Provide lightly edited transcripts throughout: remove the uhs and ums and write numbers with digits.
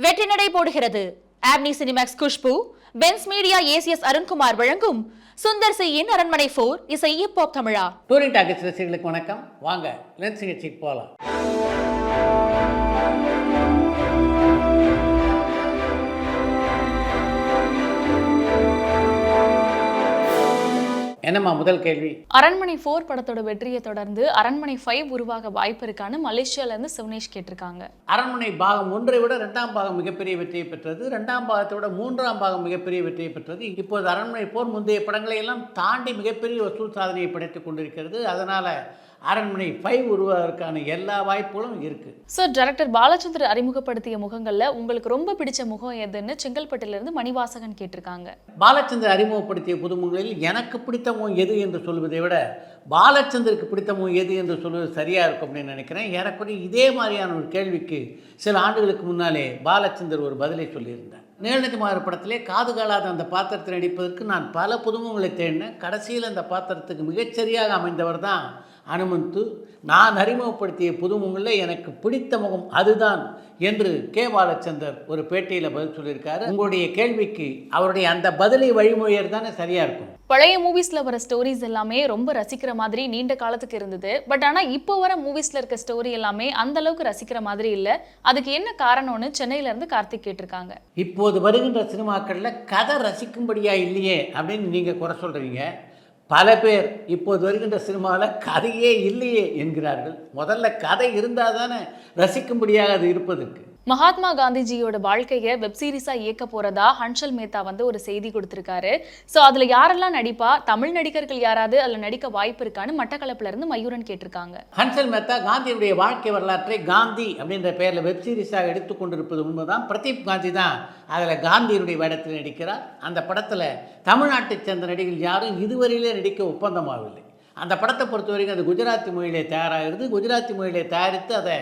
வெற்றி நடை போடுகிறது. Omni Cinemax Khushbu, Benz Media ACS Arunkumar வழங்கும் சுந்தர் சியின் அரண்மனை 4 இசை ஹிப்ஹாப் தமிழா. டூரிங் டாக்கீஸ் ரசிகர்களுக்கு வணக்கம். வாங்க லென்ஸ் நிகழ்ச்சிக்கு போகலாம். என்னம்மா முதல் கேள்வி? அரண்மனை 4 படத்தோட வெற்றியை தொடர்ந்து அரண்மனை 5 உருவாக வாய்ப்பு இருக்கான்னு மலேசியால இருந்து சிவனேஷ் கேட்டிருக்காங்க. அரண்மனை பாகம் 1 விட 2ஆம் பாகம் மிகப்பெரிய வெற்றியை பெற்றது. 2ஆம் பாகத்தை விட 3ஆம் பாகம் மிகப்பெரிய வெற்றியை பெற்றது. இப்போது அரண்மனை 4 முந்தைய படங்களை எல்லாம் தாண்டி மிகப்பெரிய வசூல் சாதனையை படைத்துக் கொண்டிருக்கிறது. அதனால அரண்மனை 5 உருவாவதற்கான எல்லா வாய்ப்புகளும் இருக்கு. சார், டைரக்டர் பாலச்சந்தர் அறிமுகப்படுத்திய முகங்கள்ல உங்களுக்கு ரொம்ப பிடிச்ச முகம் எதுன்னு செங்கல்பட்டுல இருந்து மணிவாசகன் கேட்டிருக்காங்க. பாலச்சந்தர் அறிமுகப்படுத்திய புதுமுகங்களில் எனக்கு பிடித்த முகம் எது என்று சொல்வதை விட பாலச்சந்தருக்கு பிடித்த முகம் எது என்று சொல்வது சரியா இருக்கும் அப்படின்னு நினைக்கிறேன். ஏறக்குறைய இதே மாதிரியான ஒரு கேள்விக்கு சில ஆண்டுகளுக்கு முன்னாலே பாலச்சந்தர் ஒரு பதிலை சொல்லியிருந்தார். நீலநதிமாறு படத்திலே காது காலாத அந்த பாத்திரத்தை நடிப்பதற்கு நான் பல புதுமுகங்களை தேடினேன். கடைசியில் அந்த பாத்திரத்துக்கு மிகச்சரியாக அமைந்தவர் தான் அனுமந்து. நான் அறிமுகப்படுத்திய புதுமுகங்களில் எனக்கு பிடித்த முகம் அதுதான் என்று கே பாலச்சந்தர் ஒரு பேட்டியில் பதில் சொல்லியிருக்காரு. உங்களுடைய கேள்விக்கு அவருடைய அந்த பதிலை வழிமொழியர் தானே சரியா இருக்கும். பழைய மூவிஸ்ல வர ஸ்டோரிஸ் எல்லாமே ரொம்ப ரசிக்கிற மாதிரி நீண்ட காலத்துக்கு இருந்தது. பட் ஆனா இப்போ வர மூவிஸ்ல இருக்க ஸ்டோரி எல்லாமே அந்த அளவுக்கு ரசிக்கிற மாதிரி இல்ல. அதுக்கு என்ன காரணம்னு சென்னையில இருந்து கார்த்திக் கேட்டிருக்காங்க. இப்போது வருகின்ற சினிமாக்கள்ல கதை ரசிக்கும்படியா இல்லையே அப்படின்னு நீங்க குறை சொல்றீங்க. பல பேர் இப்போது வருகின்ற சினிமாவில் கதையே இல்லையே என்கிறார்கள். முதல்ல கதை இருந்தால் தானே ரசிக்கும்படியாக அது இருப்பதற்கு. மகாத்மா காந்திஜியோட வாழ்க்கையை வெப் சீரிஸா இயக்க போறதா ஹன்ஷல் மேத்தா வந்து ஒரு செய்தி கொடுத்திருக்காரு. ஸோ அதுல யாரெல்லாம் நடிப்பா, தமிழ் நடிகர்கள் யாராவது அதுல நடிக்க வாய்ப்பு இருக்கான்னு மட்டக்களப்புல இருந்து மயூரன் கேட்டிருக்காங்க. ஹன்ஷல் மேத்தா காந்தியுடைய வாழ்க்கை வரலாற்றை காந்தி அப்படின்ற பெயர்ல வெப் சீரிஸாக எடுத்துக்கொண்டிருப்பது உண்மைதான். பிரதீப் காந்தி தான் அதில் காந்தியினுடைய வேடத்தில் நடிக்கிறார். அந்த படத்தில் தமிழ்நாட்டைச் சேர்ந்த நடிகர்கள் யாரும் இதுவரையிலே நடிக்க ஒப்பந்தமாகவில்லை. அந்த படத்தை பொறுத்த வரைக்கும் அது குஜராத்தி மொழியிலே தயாராகிறது. குஜராத்தி மொழியிலே தயாரித்து அதை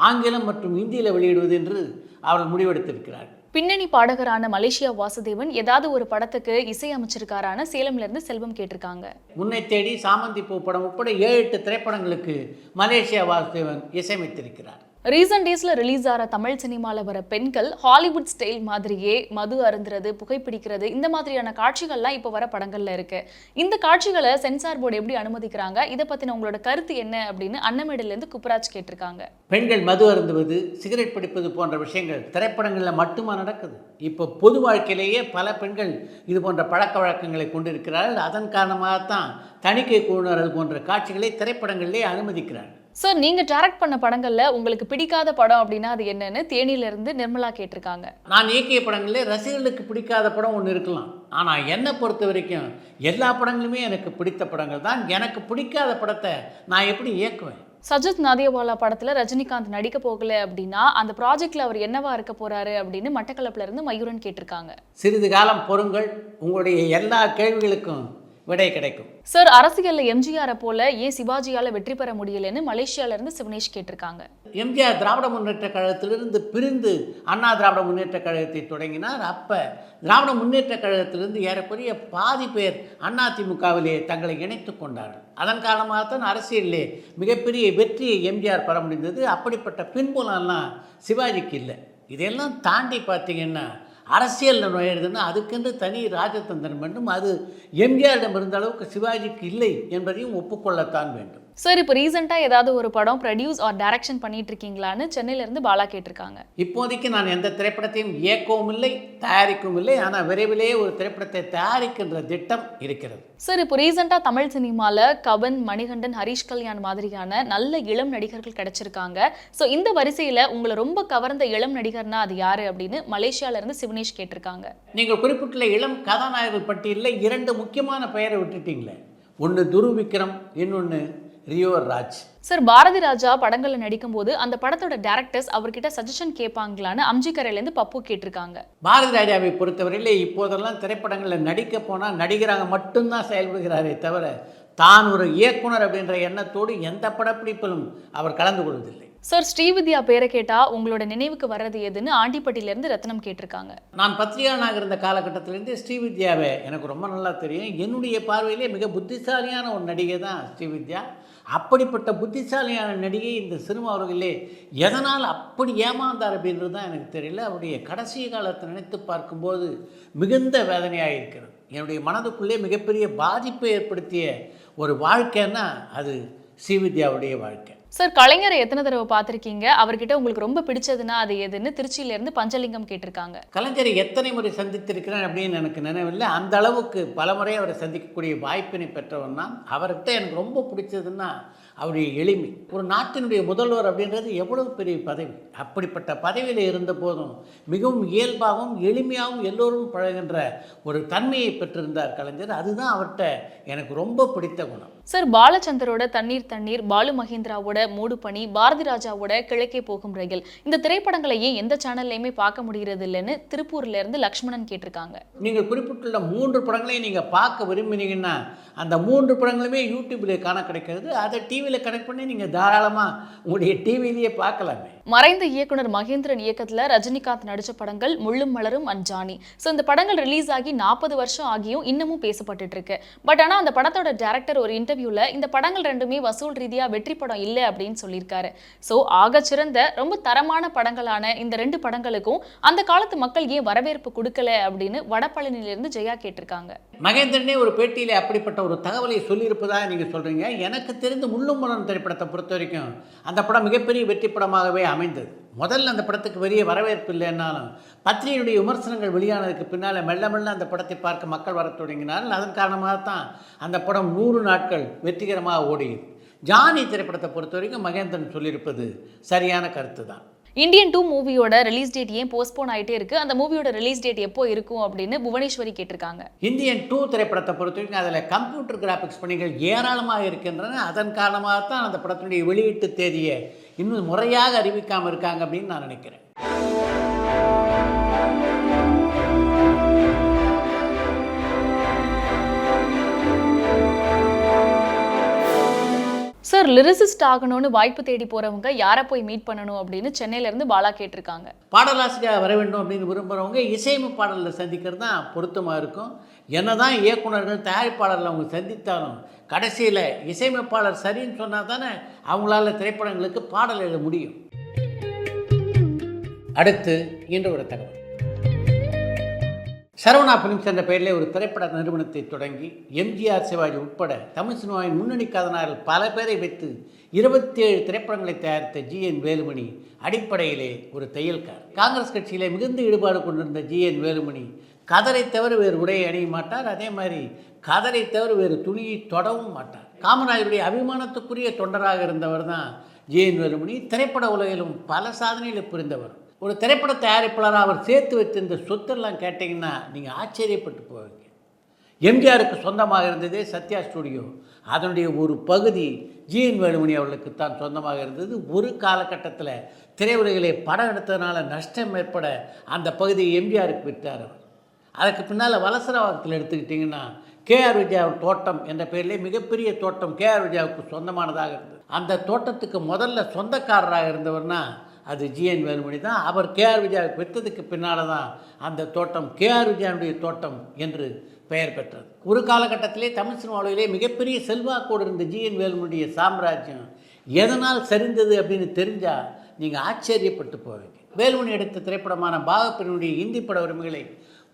ஆங்கிலம் மற்றும் இந்தியில் வெளியிடுவது என்று அவர்கள் முடிவெடுத்திருக்கிறார். பின்னணி பாடகரான மலேசியா வாசுதேவன் ஏதாவது ஒரு படத்துக்கு இசை அமைச்சிருக்காரான சேலம்ல இருந்து செல்வம் கேட்டிருக்காங்க. முன்னை தேடி, சாமந்தி பூ படம் உட்பட 7-8 திரைப்படங்களுக்கு மலேசியா வாசுதேவன் இசையமைத்திருக்கிறார். ரீசன்ட் டேஸ்ல ரிலீஸ் ஆகிற தமிழ் சினிமாவில் வர பெண்கள் ஹாலிவுட் ஸ்டைல் மாதிரியே மது அருந்துறது, புகைப்பிடிக்கிறது, இந்த மாதிரியான காட்சிகள்லாம் இப்போ வர படங்கள்ல இருக்கு. இந்த காட்சிகளை சென்சார் போர்டு எப்படி அனுமதிக்கிறாங்க, இதை பத்தின உங்களோட கருத்து என்ன அப்படின்னு அன்னமேடுல இருந்து குப்ராஜ் கேட்டிருக்காங்க. பெண்கள் மது அருந்துவது, சிகரெட் பிடிப்பது போன்ற விஷயங்கள் திரைப்படங்களில் மட்டுமா நடக்குது? இப்போ பொது வாழ்க்கையிலேயே பல பெண்கள் இது போன்ற பழக்க வழக்கங்களை கொண்டிருக்கிறார்கள். அதன் காரணமாகத்தான் தணிக்கை குழுவினர் அது போன்ற காட்சிகளை திரைப்படங்களிலே அனுமதிக்கிறார்கள். சார், நீங்க டைரக்ட் பண்ண படங்கள்ல உங்களுக்கு பிடிக்காத படம் அப்படின்னா அது என்னன்னு தேனியில இருந்து நிர்மலா கேட்டிருக்காங்க. நான் இயக்கிய படங்களே ரசிகர்களுக்கு பிடிக்காத படம் ஒன்று இருக்கலாம். ஆனால் என்னை பொறுத்த வரைக்கும் எல்லா படங்களுமே எனக்கு பிடித்த படங்கள் தான். எனக்கு பிடிக்காத படத்தை நான் எப்படி இயக்குவேன்? சஜித் நாதியவாலா படத்துல ரஜினிகாந்த் நடிக்க போகல அப்படின்னா அந்த ப்ராஜெக்ட்ல அவர் என்னவா இருக்க போறாரு அப்படின்னு மட்டக்களப்புல இருந்து மயூரன் கேட்டிருக்காங்க. சிறிது காலம் பொறுங்கள், உங்களுடைய எல்லா கேள்விகளுக்கும் விடை கிடைக்கும். சார், அரசியல்ல எம்ஜிஆரை போல ஏன் சிவாஜியால வெற்றி பெற முடியலன்னு மலேசியால இருந்து சிவனேஷ் கேட்டிருக்காங்க. எம்ஜிஆர் திராவிட முன்னேற்ற கழகத்திலிருந்து பிரிந்து அண்ணா திராவிட முன்னேற்ற கழகத்தை தொடங்கினார். அப்ப திராவிட முன்னேற்ற கழகத்திலிருந்து ஏறக்குறைய பாதி பேர் அதிமுகவிலே தங்களை இணைத்துக் கொண்டார்கள். அதன் காரணமாகத்தான் அரசியலிலே மிகப்பெரிய வெற்றியை எம்ஜிஆர் பெற முடிந்தது. அப்படிப்பட்ட பின்புலம்லாம் சிவாஜிக்கு இல்லை. இதெல்லாம் தாண்டி பார்த்தீங்கன்னா அரசியல் நுழையிறதுன்னா அதுக்கென்று தனி ராஜதந்திரம் வேண்டும். அது எம்ஜிஆரிடம் இருந்த அளவுக்கு சிவாஜிக்கு இல்லை என்பதையும் ஒப்புக்கொள்ளத்தான் வேண்டும். சார், இப்போ ரீசெண்டாக ஏதாவது ஒரு படம் ப்ரொடியூஸ் ஆர் டைரக்ஷன் பண்ணிட்டு இருக்கீங்களான்னு சென்னையில இருந்து பாலா கேட்டிருக்காங்க. இப்போதைக்கு நான் எந்த திரைப்படத்தையும் இயக்கவும் இல்லை, தயாரிக்கவும் இல்லை. ஆனால் விரைவிலேயே ஒரு திரைப்படத்தை தயாரிக்கின்ற திட்டம் இருக்கிறது. சார், இப்போ ரீசெண்டாக தமிழ் சினிமாவில் கவன், மணிகண்டன், ஹரிஷ் கல்யாண் மாதிரியான நல்ல இளம் நடிகர்கள் கிடைச்சிருக்காங்க. ஸோ இந்த வரிசையில் உங்களை ரொம்ப கவர்ந்த இளம் நடிகர்னா அது யாரு அப்படின்னு மலேசியால இருந்து சிவனேஷ் கேட்டிருக்காங்க. நீங்கள் குறிப்பிட்டுள்ள இளம் கதாநாயகர்கள் பட்டியலில் 2 முக்கியமான பெயரை விட்டுட்டீங்களே. ஒன்று துருவ் விக்ரம், இன்னொன்று ரியோ ராஜ். சார், பாரதி ராஜா படங்கள்ல நடிக்கும் போது அந்த படத்தோட டைரக்டர்ஸ் அவர்கிட்ட சஜஷன் கேட்பாங்களான்னு அம்ஜிக்கரையிலேருந்து பப்பு கேட்டிருக்காங்க. பாரதி ராஜாவை பொறுத்தவரையிலே இப்போதெல்லாம் திரைப்படங்களில் நடிக்க போனால் நடிகராக மட்டும்தான் செயல்படுகிறாரே தவிர தான் ஒரு இயக்குனர் அப்படின்ற எண்ணத்தோடு எந்த படப்பிடிப்பிலும் அவர் கலந்து கொள்வதில்லை. சார், ஸ்ரீவித்யா பேரை கேட்டா உங்களோட நினைவுக்கு வர்றது எதுன்னு ஆண்டிப்பட்டியிலேருந்து ரத்னம் கேட்டிருக்காங்க. நான் பத்திரிகையாளனாக இருந்த காலகட்டத்திலேருந்து ஸ்ரீவித்யாவை எனக்கு ரொம்ப நல்லா தெரியும். என்னுடைய பார்வையிலே மிக புத்திசாலியான ஒரு நடிகை தான் ஸ்ரீவித்யா. அப்படிப்பட்ட புத்திசாலியான நடிகை இந்த சினிமா அவர்களே எதனால் அப்படி ஏமாந்தார் அப்படின்றது தான் எனக்கு தெரியல. அவருடைய கடைசி காலத்தை நினைத்து பார்க்கும்போது மிகுந்த வேதனையாக இருக்கிறது. என்னுடைய மனதுக்குள்ளே மிகப்பெரிய பாதிப்பை ஏற்படுத்திய ஒரு வாழ்க்கைன்னா அது ஸ்ரீவித்யாவுடைய வாழ்க்கை. சார், கலைஞரை எத்தனை தடவை பார்த்துருக்கீங்க? அவர்கிட்ட உங்களுக்கு ரொம்ப பிடிச்சதுன்னா அது எதுன்னு திருச்சியிலேருந்து பஞ்சலிங்கம் கேட்டிருக்காங்க. கலைஞரை எத்தனை முறை சந்தித்திருக்கிறேன் அப்படின்னு எனக்கு நினைவில்லை. அந்த அளவுக்கு பல முறை அவரை சந்திக்கக்கூடிய வாய்ப்பினை பெற்றவன் தான். அவர்கிட்ட எனக்கு ரொம்ப பிடிச்சதுன்னா அவருடைய எளிமை. ஒரு நாட்டினுடைய முதல்வர் அப்படின்றது எவ்வளவு பெரிய பதவி. அப்படிப்பட்ட பதவியில் இருந்த போதும் மிகவும் இயல்பாகவும் எளிமையாகவும் எல்லோரும் பழகின்ற ஒரு தன்மையை பெற்றிருந்தார் கலைஞர். அதுதான் அவர்கிட்ட எனக்கு ரொம்ப பிடித்த குணம். சார், பாலச்சந்தரோட தண்ணீர் தண்ணீர், பாலு மகேந்திராவோட மூடு பனி, பாரதி ராஜாவோட கிழக்கே போகும் ரயில், இந்த திரைப்படங்களையே எந்த சேனல்லையுமே பார்க்க முடிகிறது இல்லைன்னு திருப்பூர்ல இருந்து லக்ஷ்மணன் கேட்டிருக்காங்க. நீங்கள் குறிப்பிட்டுள்ள 3 படங்களையும் நீங்கள் பார்க்க விரும்பினீங்கன்னா அந்த 3 படங்களுமே யூடியூப்ல காண கிடைக்கிறது. அதை டிவியில் கனெக்ட் பண்ணி நீங்கள் தாராளமாக உங்களுடைய டிவிலேயே பார்க்கலாமே. மறைந்த இயக்குனர் மகேந்திரன் இயக்கத்துல ரஜினிகாந்த் நடிச்ச படங்கள் Mullum Malarum and Johnny. So இந்த படங்கள் ரிலீஸ் ஆகி 40 வருஷம் ஆகியும் இன்னமும் பேசப்பட்டு இருக்கு. பட் ஆனால் அந்த படத்தோட டைரக்டர் ஒரு இன்டர்வியூல இந்த படங்கள் ரெண்டுமே வசூல் ரீதியா வெற்றி படம் இல்லை அப்படின்னு சொல்லியிருக்காரு. ஸோ ஆக சிறந்த ரொம்ப தரமான படங்களான இந்த 2 படங்களுக்கும் அந்த காலத்து மக்கள் ஏன் வரவேற்பு கொடுக்கல அப்படின்னு வடபழனியிலிருந்து ஜெயா கேட்டிருக்காங்க. மகேந்திரனே ஒரு பேட்டியிலே அப்படிப்பட்ட ஒரு தகவலை சொல்லியிருப்பதாக நீங்கள் சொல்கிறீங்க. எனக்கு தெரிந்து முள்ளும் மலரும் திரைப்படத்தை பொறுத்த வரைக்கும் அந்த படம் மிகப்பெரிய வெற்றி படமாகவே அமைந்தது. முதல்ல அந்த படத்துக்கு பெரிய வரவேற்பு இல்லைன்னாலும் பத்திரிகையுடைய விமர்சனங்கள் வெளியானதுக்கு பின்னால் மெல்ல மெல்ல அந்த படத்தை பார்க்க மக்கள் வர தொடங்கினார்கள். அதன் காரணமாகத்தான் அந்த படம் 100 நாட்கள் வெற்றிகரமாக ஓடியது. ஜானி திரைப்படத்தை பொறுத்த வரைக்கும் மகேந்திரன் சொல்லியிருப்பது சரியான கருத்து தான். இந்தியன் 2 மூவியோட ரிலீஸ் டேட் ஏன் போஸ்ட்போன் ஆகிட்டே இருக்கு? அந்த மூவியோட ரிலீஸ் டேட் எப்போ இருக்கும் அப்படின்னு புவனேஸ்வரி கேட்டிருக்காங்க. இந்தியன் 2 திரைப்படத்தை பொறுத்த வரைக்கும் அதில் கம்ப்யூட்டர் கிராஃபிக்ஸ் பணிகள் ஏராளமாக இருக்கின்றன. அதன் காரணமாகத்தான் அந்த படத்தினுடைய வெளியீட்டு தேதியை இன்னும் முறையாக அறிவிக்காமல் இருக்காங்க அப்படின்னு நான் நினைக்கிறேன். சார், லிரிசிஸ்ட் ஆகணும்னு வாய்ப்பு தேடி போறவங்க யாரை போய் மீட் பண்ணணும் அப்படின்னு சென்னையில இருந்து பாலா கேட்டிருக்காங்க. பாடலாசிரியர் வர வேண்டும் அப்படின்னு விரும்புகிறவங்க இசையமைப்பாளர்களை சந்திக்கிறது தான் பொருத்தமாக இருக்கும். என்னதான் இயக்குனர்கள் தயாரிப்பாளர்கள் அவங்க சந்தித்தாலும் கடைசியில் இசையமைப்பாளர் சரின்னு சொன்னால் தானே அவங்களால திரைப்படங்களுக்கு பாடல் எழுத முடியும். அடுத்து இன்று ஒரு தகவல். சரவணா பிலிம்ஸ் என்ற பெயரிலே ஒரு திரைப்பட நிறுவனத்தை தொடங்கி எம்ஜிஆர், சிவாஜி உட்பட தமிழ் சினிமாவின் முன்னணி கதாநாயகர்கள் பல பேரை வைத்து 27 திரைப்படங்களை தயாரித்த ஜி.என். வேலுமணி அடிப்படையிலே ஒரு தையல்கார். காங்கிரஸ் கட்சியிலே மிகுந்த ஈடுபாடு கொண்டிருந்த ஜி.என். வேலுமணி கதரை தவிர வேறு உடையை அணிய மாட்டார். அதே மாதிரி கதரை தவிர வேறு துணியை தொடவும் மாட்டார். காமராஜருடைய அபிமானத்துக்குரிய தொண்டராக இருந்தவர் தான் ஜி.என். வேலுமணி. திரைப்பட உலகிலும் பல சாதனைகளை புரிந்தவர். ஒரு திரைப்பட தயாரிப்பாளராக அவர் சேர்த்து வைத்திருந்த சொத்தெல்லாம் கேட்டிங்கன்னா நீங்கள் ஆச்சரியப்பட்டு போவீங்க. எம்ஜிஆருக்கு சொந்தமாக இருந்ததே சத்யா ஸ்டுடியோ. அதனுடைய ஒரு பகுதி ஜி.என். வேலுமணி அவர்களுக்கு தான் சொந்தமாக இருந்தது. ஒரு காலகட்டத்தில் திரையுலகிலே படம் எடுத்ததுனால நஷ்டம் ஏற்பட அந்த பகுதியை எம்ஜிஆருக்கு விற்றார் அவர். அதுக்கு பின்னால் வலசரவாக்கத்தில் எடுத்துக்கிட்டிங்கன்னா கே.ஆர். விஜயா தோட்டம் என்ற பெயரிலே மிகப்பெரிய தோட்டம் கே.ஆர். விஜயாவுக்கு சொந்தமானதாக இருந்தது. அந்த தோட்டத்துக்கு முதல்ல சொந்தக்காரராக இருந்தவர்னா அது ஜி.என். வேலுமணி தான். அவர் கே.ஆர். விஜயாவுக்கு விற்றதுக்கு பின்னால் தான் அந்த தோட்டம் கே.ஆர். விஜயாவுடைய தோட்டம் என்று பெயர் பெற்றது. ஒரு காலகட்டத்திலே தமிழ் சினிமாவிலே மிகப்பெரிய செல்வாக்கோடு இருந்த ஜி.என். வேலுமணியுடைய சாம்ராஜ்யம் எதனால் சரிந்தது அப்படின்னு தெரிஞ்சால் நீங்கள் ஆச்சரியப்பட்டு போவீங்க. வேலுமணி எடுத்த திரைப்படமான பாகப்பிரிவினுடைய இந்தி பட உரிமைகளை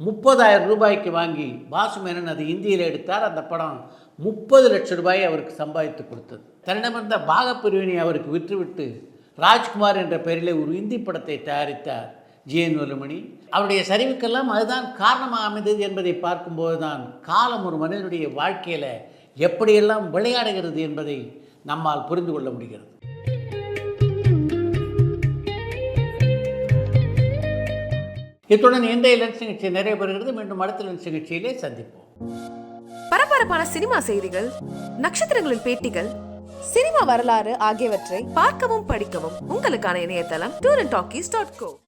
30,000 ரூபாய்க்கு வாங்கி பாசு மேனன் அது இந்தியில் எடுத்தார். அந்த படம் 30 லட்சம் ரூபாயை அவருக்கு சம்பாதித்து கொடுத்தது. தன்னிடமிருந்த பாகப்பிரிவினை அவருக்கு விற்றுவிட்டு ராஜ்குமார் என்ற பெயரிலே ஒரு இந்தி படத்தை தயாரித்தார் ஜி.என். வேலுமணி. அவருடைய சரிவுக்கெல்லாம் அதுதான் காரணமாக அமைந்தது என்பதை பார்க்கும்போது தான் காலம் ஒரு மனிதனுடைய வாழ்க்கையில் எப்படியெல்லாம் விளையாடுகிறது என்பதை நம்மால் புரிந்து கொள்ள முடிகிறது. இத்துடன் இன்றைய லென்ஸ் நிகழ்ச்சி நிறைய பெறுகிறது. மீண்டும் அடுத்த லென்ஸ் நிகழ்ச்சியிலே சந்திப்போம். பரபரப்பான சினிமா செய்திகள், நட்சத்திரங்களின் பேட்டிகள், சினிமா வரலாறு ஆகியவற்றை பார்க்கவும் படிக்கவும் உங்களுக்கான இணையதளம் tourantalkies.co.